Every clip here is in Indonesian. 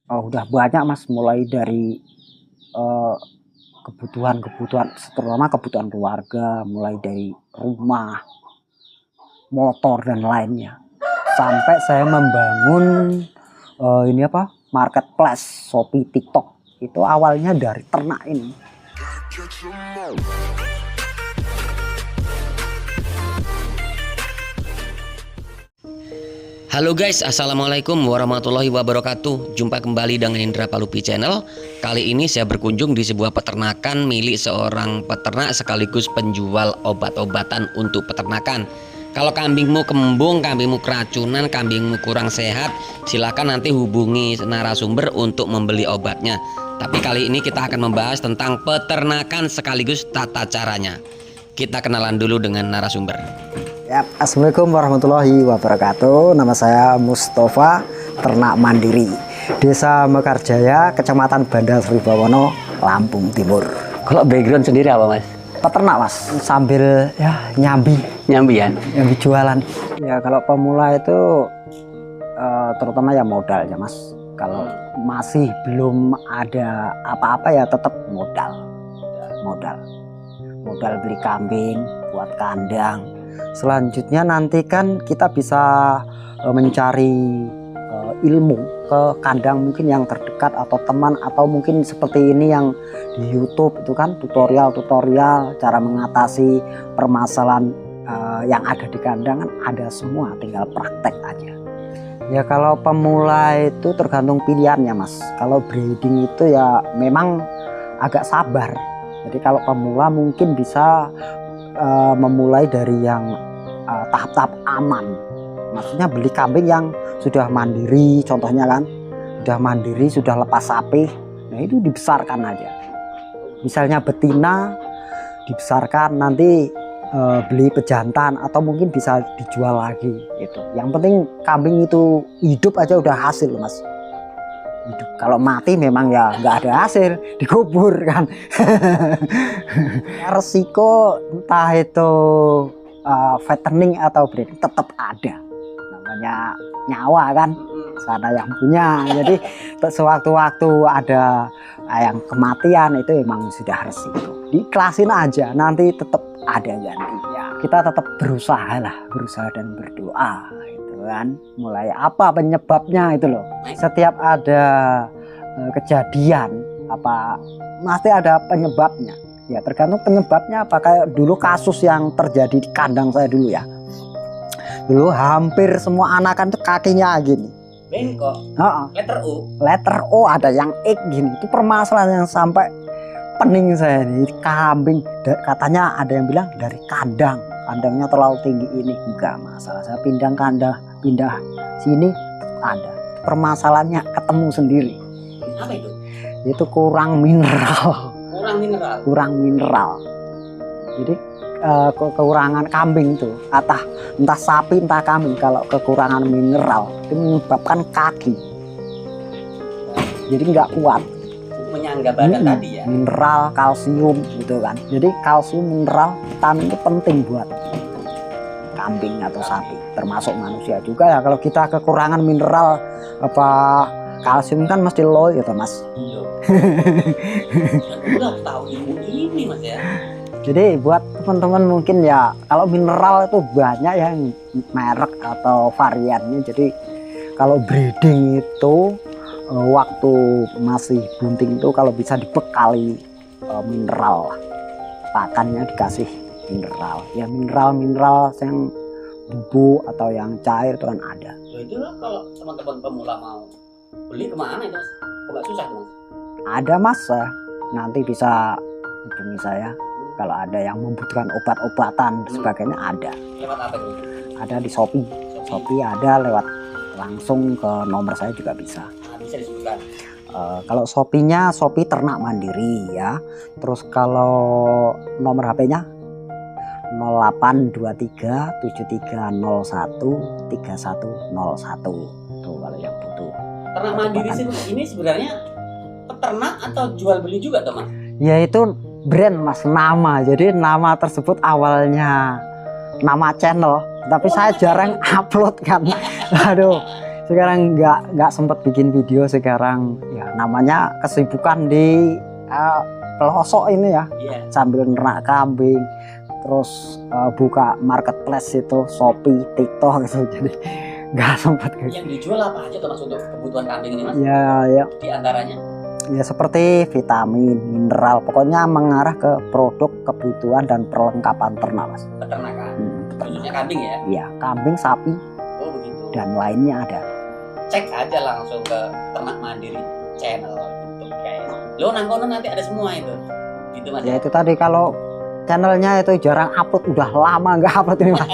Oh, udah banyak Mas, mulai dari eh, kebutuhan-kebutuhan, terutama kebutuhan keluarga, mulai dari rumah, motor dan lainnya. Sampai saya membangun ini apa? Marketplace Shopee TikTok. Itu awalnya dari ternak ini. Halo guys, assalamualaikum warahmatullahi wabarakatuh. Jumpa kembali dengan Indra Palupi Channel. Kali ini saya berkunjung di sebuah peternakan milik seorang peternak sekaligus penjual obat-obatan untuk peternakan. Kalau kambingmu kembung, kambingmu keracunan, kambingmu kurang sehat, silakan nanti hubungi narasumber untuk membeli obatnya. Tapi kali ini kita akan membahas tentang peternakan sekaligus tata caranya. Kita kenalan dulu dengan narasumber. Ya, assalamualaikum warahmatullahi wabarakatuh. Nama saya Mustafa, ternak mandiri, Desa Mekarjaya, Kecamatan Bandar Sribawono, Lampung Timur. Kalau background sendiri apa Mas? Peternak Mas, sambil ya nyambi Nyambi ya? jualan. Ya kalau pemula itu terutama ya modal ya Mas. Kalau masih belum ada apa-apa ya tetap modal beli kambing buat kandang. Selanjutnya nanti kan kita bisa mencari ilmu ke kandang mungkin yang terdekat atau teman, atau mungkin seperti ini yang di YouTube itu kan tutorial cara mengatasi permasalahan yang ada di kandang, kan ada semua, tinggal praktek aja. Ya kalau pemula itu tergantung pilihannya Mas. Kalau breeding itu ya memang agak sabar. Jadi kalau pemula mungkin bisa memulai dari yang tahap-tahap aman. Maksudnya beli kambing yang sudah mandiri, contohnya kan sudah mandiri, sudah lepas sapi. Nah itu dibesarkan aja. Misalnya betina dibesarkan, nanti beli pejantan atau mungkin bisa dijual lagi gitu. Yang penting kambing itu hidup aja udah hasil Mas. Hidup. Kalau mati memang ya nggak ada hasil, dikubur kan. Resiko entah itu fattening atau breeding tetap ada, namanya nyawa kan, sana yang punya. Jadi sewaktu-waktu ada yang kematian itu memang sudah resiko, diiklasin aja, nanti tetap ada gantinya. Kita tetap berusaha dan berdoa gitu kan. Mulai apa penyebabnya itu loh, setiap ada kejadian apa pasti ada penyebabnya. Ya tergantung penyebabnya apa. Kayak dulu kasus yang terjadi di kandang saya dulu ya, dulu hampir semua anakan itu kakinya gini Bengkok, letter O ada yang X gini. Itu permasalahan yang sampai pening saya nih kambing. Katanya ada yang bilang dari kandangnya terlalu tinggi ini. Enggak masalah, saya pindah sini ada. Permasalahannya ketemu sendiri. Apa itu? Itu kurang mineral. Kurang mineral. Jadi kekurangan kambing itu, entah sapi entah kambing, kalau kekurangan mineral itu menyebabkan kaki. Jadi nggak kuat. Menyangga badan tadi ya. Mineral, kalsium gitu kan. Jadi kalsium, mineral, vitamin itu penting buat kambing atau sapi, termasuk manusia juga ya. Kalau kita kekurangan mineral apa kalsium kan mesti low gitu Mas. Udah tahu ilmu ini Mas ya. Jadi buat teman-teman mungkin ya, kalau mineral itu banyak yang merek atau variannya. Jadi kalau breeding itu waktu masih bunting itu kalau bisa dibekali mineral, pakannya dikasih mineral. Ya mineral yang bubuk atau yang cair itu kan ada. Itu kalau teman-teman pemula mau beli kemana itu Mas? Agak susah Mas. Ada Mas, nanti bisa hubungi saya kalau ada yang membutuhkan obat-obatan sebagainya. Ada. Lewat apa itu? Ada di Shopee ada, lewat langsung ke nomor saya juga bisa. Nah, bisa disebutkan. Kalau Shopee-nya Shopee Ternak Mandiri ya. Terus kalau nomor HP-nya 0823 7301 3101. Tuh kalau yang butuh. Ternak mandiri ini sebenarnya peternak atau jual beli juga teman? Ya itu brand Mas, nama. Jadi nama tersebut awalnya nama channel, tapi saya jarang upload kan. Aduh, sekarang nggak sempat bikin video. Sekarang ya namanya kesibukan di pelosok ini ya, sambil nernak kambing, terus buka marketplace itu Shopee, TikTok gitu. Jadi nggak sempat. Yang dijual apa aja tuh Mas untuk kebutuhan kambing ini Mas? Ya Di antaranya? ya seperti vitamin, mineral, pokoknya mengarah ke produk kebutuhan dan perlengkapan ternak Mas. Peternakan. Peternak. Khususnya kambing ya? Iya, kambing, sapi, Oh begitu. dan lainnya ada. Cek aja langsung ke Ternak Mandiri channel YouTube guys. Lo nangkono nanti ada semua itu. Gitu Mas. Ya itu tadi, kalau channelnya itu jarang upload, udah lama nggak upload ini Mas.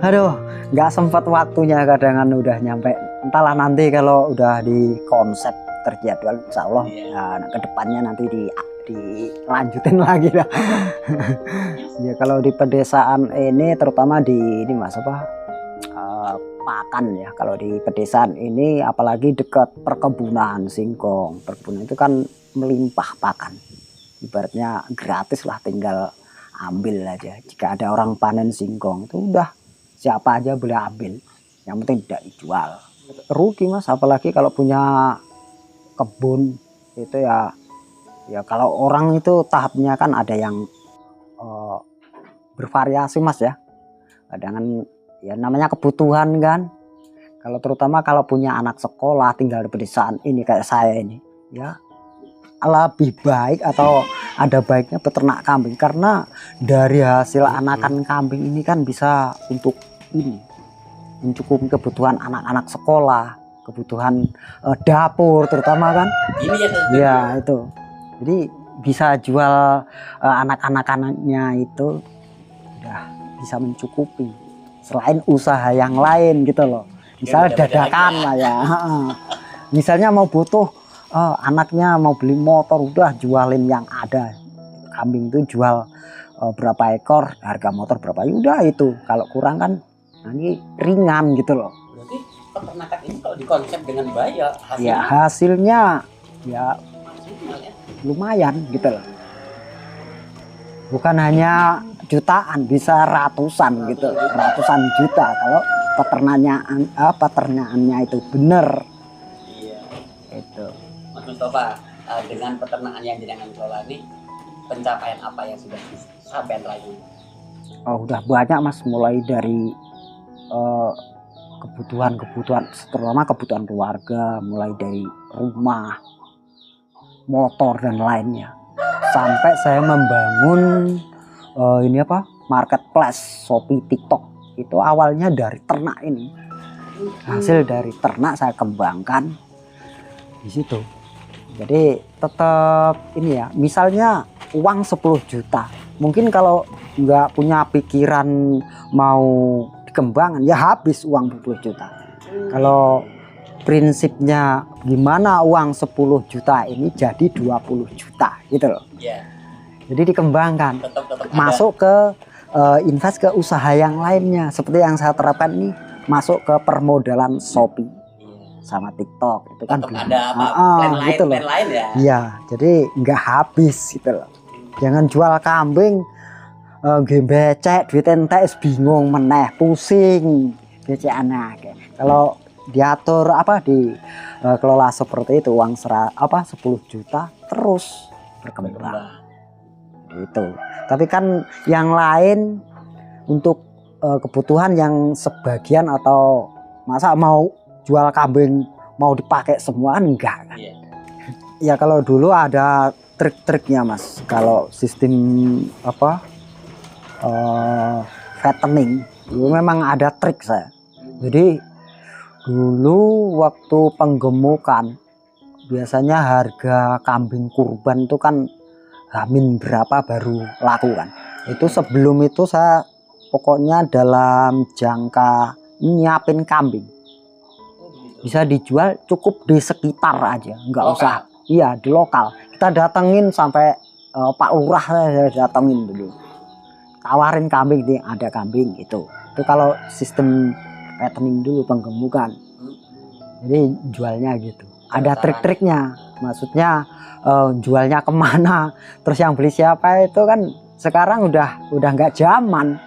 Aduh, nggak sempat waktunya, kadang udah nyampe. Entahlah nanti kalau udah di konsep terjadwal, insya Allah ya, ke depannya nanti dilanjutin lagi lah. Ya kalau di pedesaan ini, terutama di ini Mas pakan ya. Kalau di pedesaan ini apalagi dekat perkebunan singkong, perkebunan itu kan melimpah pakan. Ibaratnya gratis lah, tinggal ambil aja. Jika ada orang panen singkong itu udah siapa aja boleh ambil, yang penting tidak dijual. Rugi Mas, apalagi kalau punya kebun itu ya kalau orang itu tahapnya kan ada yang bervariasi Mas ya. Kadang ya namanya kebutuhan kan. Kalau terutama kalau punya anak sekolah tinggal di pedesaan ini kayak saya ini ya, lebih baik atau ada baiknya peternak kambing, karena dari hasil anakan kambing ini kan bisa untuk ini mencukupi kebutuhan anak-anak sekolah, kebutuhan dapur terutama kan. Ini ya itu, jadi bisa jual anak-anakannya itu udah bisa mencukupi selain usaha yang lain gitu loh. Misalnya dadakan lah ya, misalnya mau butuh anaknya mau beli motor, udah jualin yang ada. Kambing itu jual berapa ekor, harga motor berapa, udah itu. Kalau kurang kan nanti ringan gitu loh. Berarti peternakan ini kalau dikonsep dengan baik ya hasilnya, Ya hasilnya ya maksimal ya. lumayan gitu loh. Bukan hanya jutaan, bisa ratusan gitu, ratusan juta kalau peternakannya itu bener. Iya. Itu. Mas Mustafa, dengan peternakan yang jenengan kelola ini, pencapaian apa yang sudah sampai lagi? Oh, udah banyak Mas, mulai dari kebutuhan, terutama kebutuhan keluarga, mulai dari rumah, motor dan lainnya, sampai saya membangun ini marketplace Shopee, TikTok. Itu awalnya dari ternak ini, hasil dari ternak saya kembangkan di situ. Jadi tetap ini ya, misalnya uang 10 juta, mungkin kalau nggak punya pikiran mau dikembangkan ya habis uang 10 juta. Kalau prinsipnya gimana uang 10 juta ini jadi 20 juta gitu loh. Jadi dikembangkan, masuk ke invest ke usaha yang lainnya, seperti yang saya terapkan ini, masuk ke permodalan Shopee sama TikTok. Itu kan ada plan lain, gitu loh. Plan lain ya. Iya, jadi nggak habis gitu loh. Jangan jual kambing becek, duit entek bingung meneh, pusing becek anak. Kalau diatur dikelola seperti itu, uang 10 juta terus berkembang. Itu. Tapi kan yang lain untuk kebutuhan yang sebagian, atau masa mau jual kambing mau dipakai semua kan enggak kan. Ya kalau dulu ada trik-triknya Mas. Kalau sistem fattening dulu memang ada trik saya. Jadi dulu waktu penggemukan biasanya harga kambing kurban itu kan Hamin berapa baru laku kan. Itu sebelum itu saya pokoknya dalam jangka nyiapin kambing bisa dijual cukup di sekitar aja, nggak usah. Iya, di lokal. Kita datengin sampai Pak Lurah, saya datengin dulu, tawarin kambing, ada kambing gitu. Itu kalau sistem fattening dulu, penggemukan. Jadi jualnya gitu. Ada trik-triknya, maksudnya jualnya kemana, terus yang beli siapa, itu kan sekarang udah nggak zaman.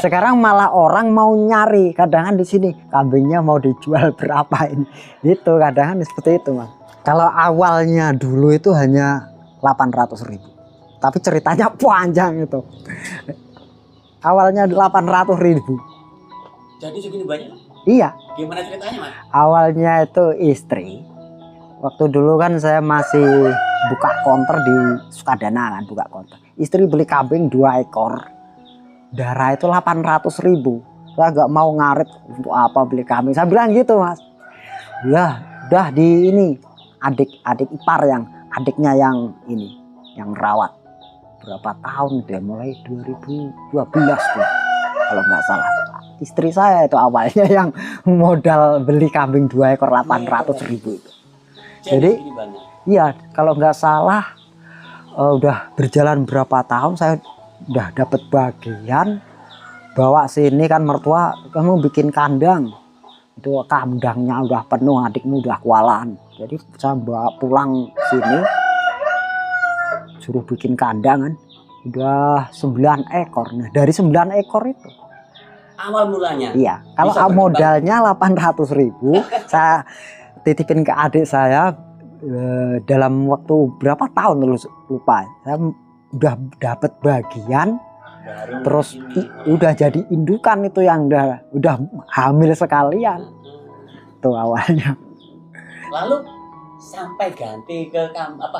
Sekarang malah orang mau nyari, kadang di sini kambingnya mau dijual berapa ini. Itu kadang seperti itu, Mas. Kalau awalnya dulu itu hanya 800.000. Tapi ceritanya panjang itu. Awalnya 800.000. Jadi segini banyak? Iya. Gimana ceritanya, Mas? Awalnya itu istri. Waktu dulu kan saya masih buka konter di Sukadana kan, buka konter. Istri beli kambing 2 ekor. Darah itu 800.000. Saya nggak mau ngarit, untuk apa beli kambing. Saya bilang gitu, Mas. Ya, udah di ini adik ipar yang adiknya yang ini, yang rawat. Berapa tahun dia, mulai 2012 tuh kalau nggak salah. Istri saya itu awalnya yang modal beli kambing 2 ekor 800.000 itu. Jadi iya, kalau nggak salah udah berjalan berapa tahun saya udah dapat bagian, bawa sini kan mertua, kamu bikin kandang. Itu kandangnya udah penuh, adikmu udah kualan. Jadi saya bawa pulang sini, suruh bikin kandang kan. Udah 9 ekor. Nah, dari 9 ekor itu awal mulanya. iya, kalau modalnya 800.000, saya titipin ke adik saya dalam waktu berapa tahun lupa. Saya udah dapat bagian, terus udah jadi indukan itu yang udah hamil sekalian. Tuh awalnya. Lalu sampai ganti ke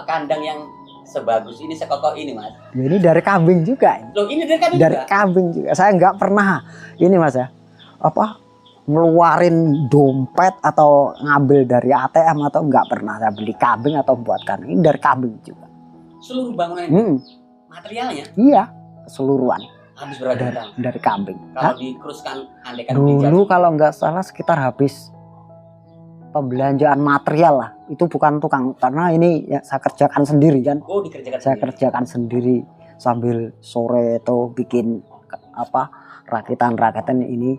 kandang yang sebagus ini, sekokoh ini, Mas. Ini dari kambing juga. Loh, ini dari kambing Dari juga? kambing juga. Saya nggak pernah ini, Mas ya. Ngeluarin dompet atau ngambil dari ATM atau nggak pernah. Saya beli kambing atau buat kambing. Ini dari kambing juga. Seluruh bangunan ini materialnya? Iya, keseluruhan Habis berapa juta? dari kambing. Kalau dikeruskan andekan Dulu kalau nggak salah sekitar habis pembelanjaan material lah. Itu bukan tukang, karena ini ya saya kerjakan sendiri kan. Oh, dikerjakan Saya sendiri. kerjakan sendiri sambil sore itu bikin rakitan ini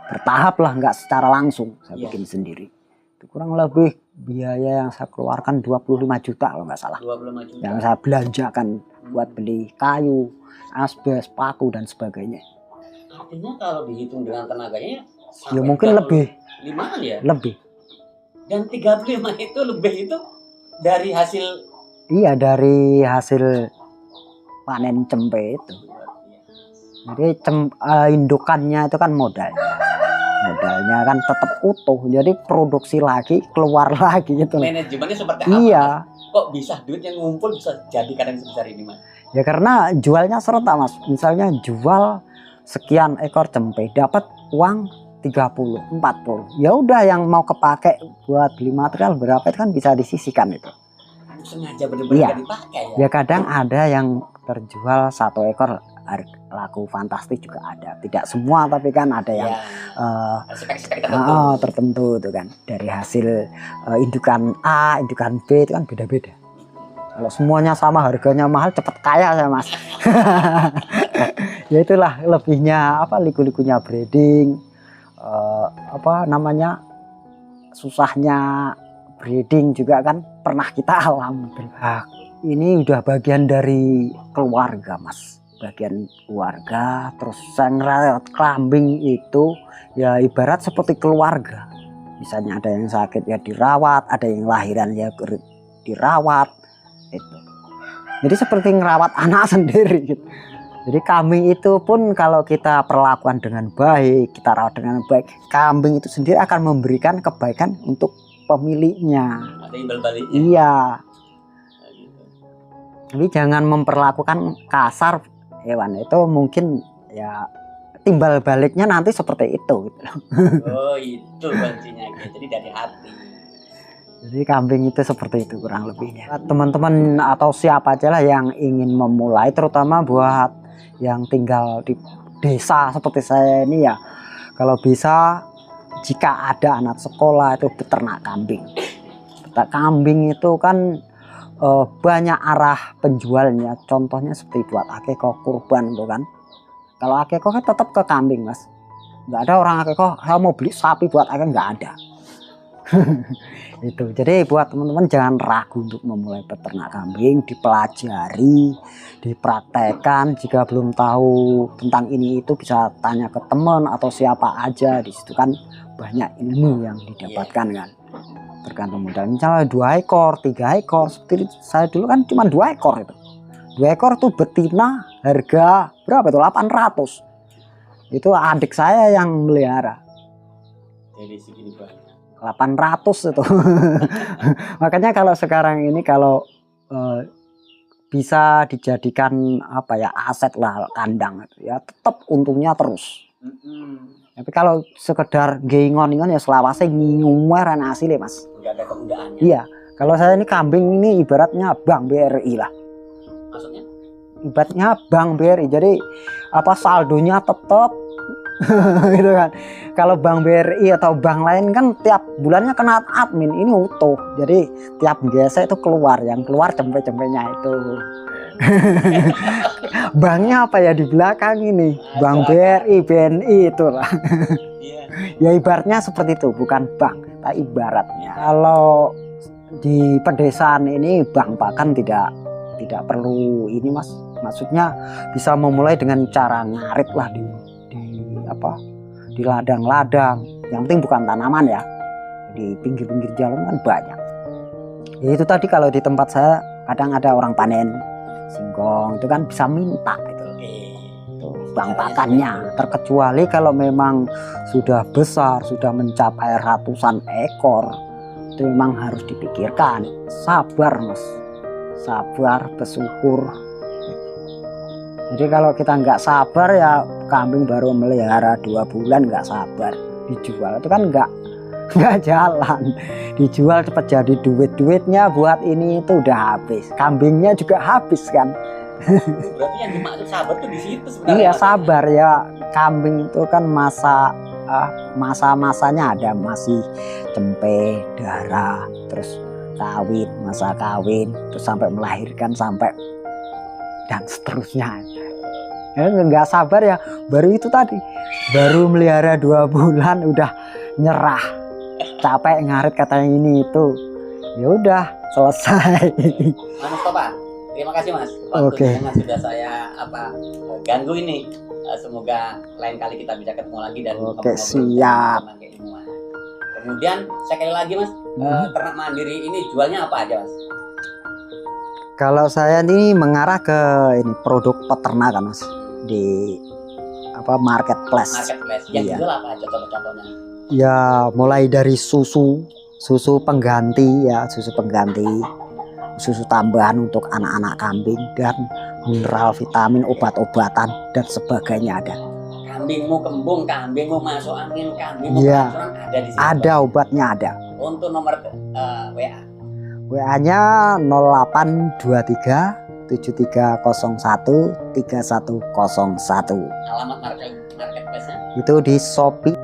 bertahap lah, nggak secara langsung saya Iya. bikin sendiri. Itu kurang lebih biaya yang saya keluarkan 25 juta kalau nggak salah. 25 juta. Yang saya belanjakan buat beli kayu, asbes, paku dan sebagainya. Artinya kalau dihitung dengan tenaganya Ya mungkin lebih. 5 ya? Lebih. Dan 35 itu lebih itu dari hasil. Iya, dari hasil panen cempe itu. Jadi indukannya itu kan modalnya kan tetap utuh, jadi produksi lagi, keluar lagi gitu. Manajemennya seperti apa? Iya. Mas? Kok bisa duit yang ngumpul bisa jadi kadang sebesar ini, Mas? Ya karena jualnya serentak, Mas. Misalnya jual sekian ekor cempe dapat uang 30, 40. Ya udah, yang mau kepake buat beli material berapa itu kan bisa disisihkan itu. Sengaja benar-benar Iya. dipakai ya. Ya kadang ada yang terjual 1 ekor laku fantastis juga ada. Tidak semua, tapi kan ada yang Ya. Spek-spek tertentu. tertentu itu kan. Dari hasil indukan A, indukan B itu kan beda-beda. Kalau semuanya sama harganya mahal, cepet kaya saya, Mas. Ya itulah lebihnya liku-likunya breeding, susahnya breeding juga kan pernah kita alami. Ini udah bagian dari keluarga, Mas. Bagian keluarga. Terus saya ngerawat kambing itu ya ibarat seperti keluarga. Misalnya ada yang sakit ya dirawat, ada yang lahiran ya dirawat itu. Jadi seperti ngerawat anak sendiri gitu. Jadi kambing itu pun kalau kita perlakukan dengan baik, kita rawat dengan baik, kambing itu sendiri akan memberikan kebaikan untuk pemiliknya. Ada imbal baliknya. Iya. Jadi jangan memperlakukan kasar hewan itu, mungkin ya timbal baliknya nanti seperti itu gitu. Oh, itu kuncinya. Jadi dari hati. Jadi kambing itu seperti itu kurang lebihnya. Teman-teman atau siapa aja lah yang ingin memulai, terutama buat yang tinggal di desa seperti saya ini ya, kalau bisa jika ada anak sekolah itu beternak kambing. Beternak kambing itu kan banyak arah penjualnya. Contohnya seperti buat akikoh, kurban itu kan. Kalau akikoh kan tetap ke kambing, Mas. Nggak ada orang akikoh saya mau beli sapi buat akikoh, nggak ada. Itu. Jadi buat teman-teman jangan ragu untuk memulai peternak kambing, dipelajari, dipraktekkan. Jika belum tahu tentang ini itu bisa tanya ke teman atau siapa aja. Di situ kan banyak ilmu yang didapatkan kan. Tergantung modal. Misalnya 2 ekor, 3 ekor. Seperti saya dulu kan cuma 2 ekor itu. 2 ekor tuh betina harga berapa itu? 800. Itu adik saya yang melihara. Jadi segini Pak. 800 itu. Makanya kalau sekarang ini kalau bisa dijadikan apa ya aset lah kandang ya tetap untungnya terus. Tapi kalau sekedar ngingon-ngingon ya selawase ngingumar asli Mas. Enggak ada kemudahannya. Iya, kalau saya ini kambing ini ibaratnya Bank BRI lah. Maksudnya? Ibaratnya Bank BRI. Jadi apa saldonya tetap gitu kan. Kalau Bank BRI atau bank lain kan tiap bulannya kena admin, ini utuh. Jadi tiap gesek itu keluar, yang keluar cempe-cempenya itu. Banknya apa ya di belakang ini? Bank BRI, BNI itulah. Ya ibaratnya seperti itu, bukan bank, tapi ibaratnya. Kalau di pedesaan ini bank pakan tidak perlu ini Mas. Maksudnya bisa memulai dengan cara ngarit lah di ladang-ladang. Yang penting bukan tanaman ya. Di pinggir-pinggir jalan kan banyak. Ya itu tadi kalau di tempat saya kadang ada orang panen singkong itu kan bisa minta itu bang pakannya. Terkecuali kalau memang sudah besar, sudah mencapai ratusan ekor, itu memang harus dipikirkan. Sabar Mas, sabar, bersyukur. Jadi kalau kita nggak sabar ya kambing baru melihara 2 bulan nggak sabar dijual itu kan nggak jalan. Dijual cepat jadi duitnya buat ini itu udah habis, kambingnya juga habis kan. Berarti yang dimaksud sabar tuh di situ sebenarnya. Iya sabar ya, kambing itu kan masa-masanya ada, masih cempe, darah, terus kawin, masa kawin, terus sampai melahirkan sampai dan seterusnya. Ya, nggak sabar ya, baru itu tadi baru melihara 2 bulan udah nyerah, capek ngarit katanya ini itu, ya udah selesai. Mas Mustafa, terima kasih Mas. Oke. Waktunya sudah saya ganggu ini. Semoga lain kali kita bisa ketemu lagi dan Oke, ngobrol-ngobrol siap. tentang keilmuan. Kemudian sekali lagi Mas, ternak mandiri ini jualnya apa aja Mas? Kalau saya ini mengarah ke ini produk peternakan Mas, di apa marketplace. Marketplace. Yang Iya. jual apa aja contoh-contohnya? Ya mulai dari susu pengganti ya, susu tambahan untuk anak-anak kambing, dan mineral, vitamin, obat-obatan dan sebagainya ada. Kambingmu kembung, kambingmu masuk angin, kambingmu Iya. keracunan ada di sini. Ada obatnya ada. Untuk nomor WA. WA-nya 0823 7301 3101. Alamat marketplace-nya. Itu di Shopee.